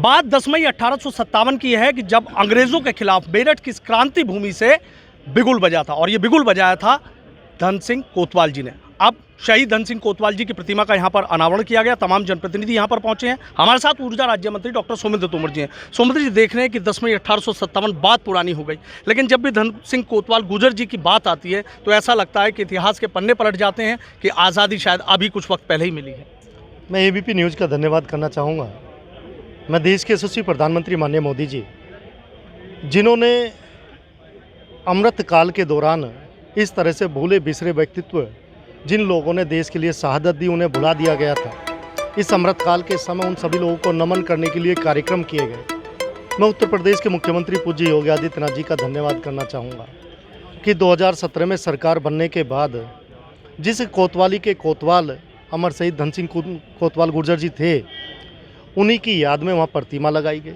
बात 10 मई 1857 की है कि जब अंग्रेज़ों के खिलाफ मेरठ की क्रांति भूमि से बिगुल बजा था, और ये बिगुल बजाया था धन सिंह कोतवाल जी ने। अब शहीद धन सिंह कोतवाल जी की प्रतिमा का यहाँ पर अनावरण किया गया। तमाम जनप्रतिनिधि यहाँ पर पहुंचे हैं। हमारे साथ ऊर्जा राज्य मंत्री डॉक्टर सोमेंद्र तोमर जी हैं। सोमेंद्र जी, देख रहे हैं कि 10 मई 1857 बात पुरानी हो गई, लेकिन जब भी धन सिंह कोतवाल गुर्जर जी की बात आती है तो ऐसा लगता है कि इतिहास के पन्ने पलट जाते हैं कि आज़ादी शायद अभी कुछ वक्त पहले ही मिली है। मैं एबीपी न्यूज़ का धन्यवाद करना चाहूँगा। मैं देश के यशस्वी प्रधानमंत्री माननीय मोदी जी, जिन्होंने अमृत काल के दौरान इस तरह से भूले बिसरे व्यक्तित्व, जिन लोगों ने देश के लिए शहादत दी, उन्हें भुला दिया गया था, इस अमृत काल के समय उन सभी लोगों को नमन करने के लिए कार्यक्रम किए गए। मैं उत्तर प्रदेश के मुख्यमंत्री पूज्य योगी आदित्यनाथ जी का धन्यवाद करना चाहूँगा कि 2017 में सरकार बनने के बाद जिस कोतवाली के कोतवाल अमर शहीद धन सिंह कोतवाल गुर्जर जी थे, उन्हीं की याद में वहाँ प्रतिमा लगाई गई।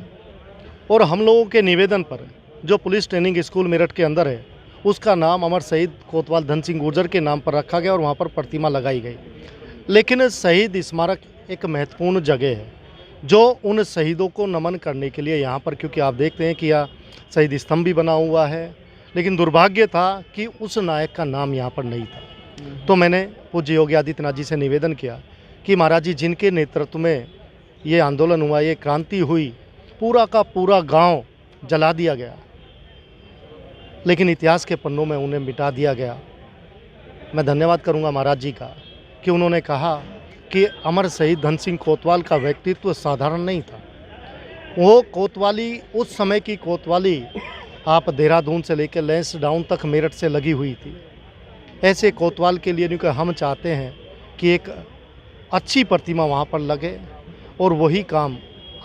और हम लोगों के निवेदन पर जो पुलिस ट्रेनिंग स्कूल मेरठ के अंदर है, उसका नाम अमर शहीद कोतवाल धन सिंह गुर्जर के नाम पर रखा गया और वहाँ पर प्रतिमा लगाई गई। लेकिन शहीद स्मारक एक महत्वपूर्ण जगह है जो उन शहीदों को नमन करने के लिए यहाँ पर, क्योंकि आप देखते हैं कि यहाँ शहीद स्तंभ भी बना हुआ है, लेकिन दुर्भाग्य था कि उस नायक का नाम यहाँ पर नहीं था। तो मैंने पूज्य योगी आदित्यनाथ जी से निवेदन किया कि महाराज जी, जिनके नेतृत्व में ये आंदोलन हुआ, ये क्रांति हुई, पूरा का पूरा गांव जला दिया गया, लेकिन इतिहास के पन्नों में उन्हें मिटा दिया गया। मैं धन्यवाद करूंगा महाराज जी का कि उन्होंने कहा कि अमर शहीद धन सिंह कोतवाल का व्यक्तित्व साधारण नहीं था। वो कोतवाली, उस समय की कोतवाली आप देहरादून से लेकर लैंसडाउन तक मेरठ से लगी हुई थी। ऐसे कोतवाल के लिए क्योंकि हम चाहते हैं कि एक अच्छी प्रतिमा वहाँ पर लगे, और वही काम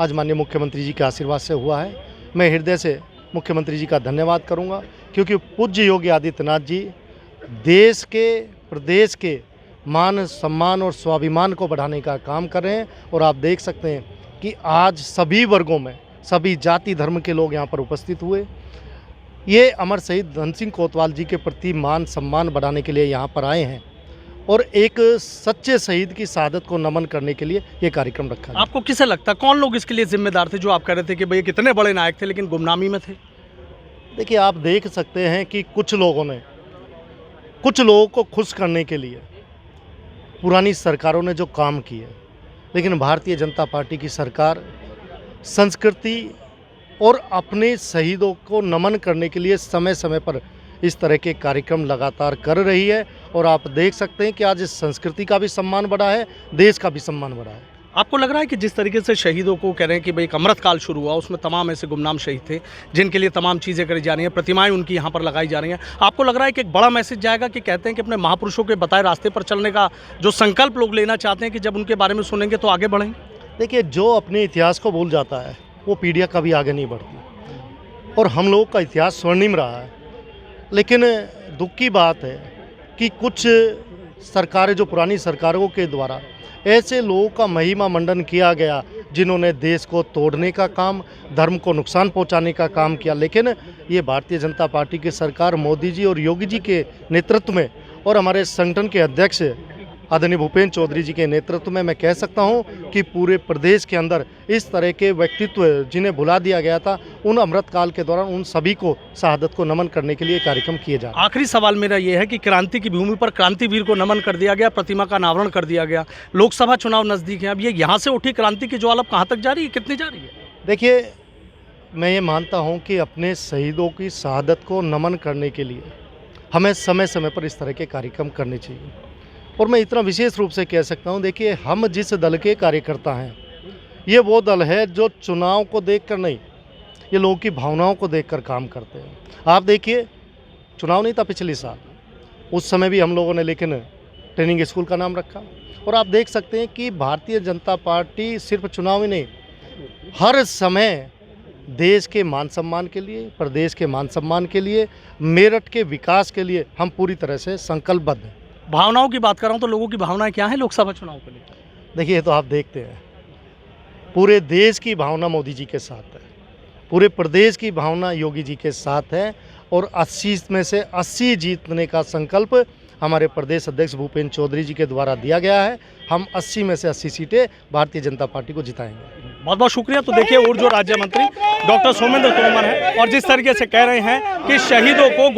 आज माननीय मुख्यमंत्री जी के आशीर्वाद से हुआ है। मैं हृदय से मुख्यमंत्री जी का धन्यवाद करूंगा, क्योंकि पूज्य योगी आदित्यनाथ जी देश के, प्रदेश के मान सम्मान और स्वाभिमान को बढ़ाने का काम कर रहे हैं। और आप देख सकते हैं कि आज सभी वर्गों में, सभी जाति धर्म के लोग यहाँ पर उपस्थित हुए। ये अमर शहीद धन सिंह कोतवाल जी के प्रति मान सम्मान बढ़ाने के लिए यहाँ पर आए हैं, और एक सच्चे शहीद की शहादत को नमन करने के लिए ये कार्यक्रम रखा है। आपको किसे लगता है कौन लोग इसके लिए जिम्मेदार थे, जो आप कह रहे थे कि भाई कितने बड़े नायक थे लेकिन गुमनामी में थे? देखिए, आप देख सकते हैं कि कुछ लोगों को खुश करने के लिए पुरानी सरकारों ने जो काम किए, लेकिन भारतीय जनता पार्टी की सरकार संस्कृति और अपने शहीदों को नमन करने के लिए समय समय पर इस तरह के कार्यक्रम लगातार कर रही है। और आप देख सकते हैं कि आज इस संस्कृति का भी सम्मान बढ़ा है, देश का भी सम्मान बढ़ा है। आपको लग रहा है कि जिस तरीके से शहीदों को कह रहे हैं कि भाई एक अमृत काल शुरू हुआ, उसमें तमाम ऐसे गुमनाम शहीद थे जिनके लिए तमाम चीज़ें करी जा रही हैं, प्रतिमाएं उनकी यहाँ पर लगाई जा रही हैं, आपको लग रहा है कि एक बड़ा मैसेज जाएगा कि कहते हैं कि अपने महापुरुषों के बताए रास्ते पर चलने का जो संकल्प लोग लेना चाहते हैं कि जब उनके बारे में सुनेंगे तो आगे बढ़ेंगे? देखिए, जो अपने इतिहास को भूल जाता है वो पीढ़ियाँ कभी आगे नहीं बढ़ती, और हम लोग का इतिहास स्वर्णिम रहा है। लेकिन दुख की बात है कि कुछ सरकारें, जो पुरानी सरकारों के द्वारा ऐसे लोगों का महिमा मंडन किया गया जिन्होंने देश को तोड़ने का काम, धर्म को नुकसान पहुंचाने का काम किया। लेकिन ये भारतीय जनता पार्टी की सरकार, मोदी जी और योगी जी के नेतृत्व में, और हमारे संगठन के अध्यक्ष आदरणीय भूपेंद्र चौधरी जी के नेतृत्व में, मैं कह सकता हूं कि पूरे प्रदेश के अंदर इस तरह के व्यक्तित्व जिन्हें भुला दिया गया था, उन अमृत काल के दौरान उन सभी को शहादत को नमन करने के लिए कार्यक्रम किए जा रहे हैं। आखिरी सवाल मेरा ये है कि क्रांति की भूमि पर क्रांतिवीर को नमन कर दिया गया, प्रतिमा का अनावरण कर दिया गया, लोकसभा चुनाव नज़दीक है, अब ये यहाँ से उठी क्रांति की ज्वाला कहाँ तक जा रही है, कितनी जा रही है? देखिए, मैं ये मानता हूँ कि अपने शहीदों की शहादत को नमन करने के लिए हमें समय समय पर इस तरह के कार्यक्रम करने चाहिए। और मैं इतना विशेष रूप से कह सकता हूं, देखिए, हम जिस दल के कार्यकर्ता हैं, ये वो दल है जो चुनाव को देखकर नहीं, ये लोगों की भावनाओं को देखकर काम करते हैं। आप देखिए, चुनाव नहीं था पिछले साल, उस समय भी हम लोगों ने लेकिन ट्रेनिंग स्कूल का नाम रखा। और आप देख सकते हैं कि भारतीय जनता पार्टी सिर्फ चुनाव ही नहीं, हर समय देश के मान सम्मान के लिए, प्रदेश के मान सम्मान के लिए, मेरठ के विकास के लिए हम पूरी तरह से संकल्पबद्ध हैं। भावनाओं की बात कर रहा हूँ तो लोगों की भावनाएं क्या हैं लोकसभा चुनाव को लेकर? देखिए, तो आप देखते हैं पूरे देश की भावना मोदी जी के साथ है, पूरे प्रदेश की भावना योगी जी के साथ है, और 80 में से 80 जीतने का संकल्प हमारे प्रदेश अध्यक्ष भूपेंद्र चौधरी जी के द्वारा दिया गया है। हम 80 में से 80 सीटें भारतीय जनता पार्टी को जिताएंगे। बहुत बहुत शुक्रिया। तो देखिए ऊर्जा राज्य मंत्री डॉक्टर सोमेंद्र तोमर हैं और जिस तरीके से कह रहे हैं कि शहीदों को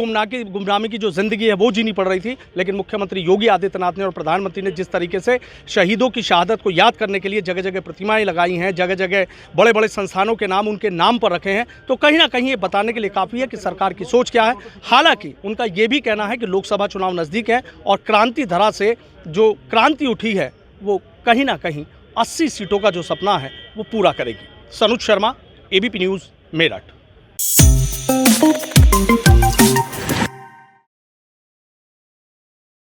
गुमनामी की जो जिंदगी है वो जीनी पड़ रही थी, लेकिन मुख्यमंत्री योगी आदित्यनाथ ने और प्रधानमंत्री ने जिस तरीके से शहीदों की शहादत को याद करने के लिए जगह जगह प्रतिमाएं लगाई हैं, जगह जगह बड़े बड़े संस्थानों के नाम उनके नाम पर रखे हैं, तो कहीं ना कहीं ये बताने के लिए काफ़ी है कि सरकार की सोच क्या है। हालांकि उनका ये भी कहना है कि लोकसभा चुनाव नज़दीक है और क्रांति धरा से जो क्रांति उठी है वो कहीं ना कहीं 80 सीटों का जो सपना है वो पूरा करेगी। Sanuj Sharma, ABP news, Meerut.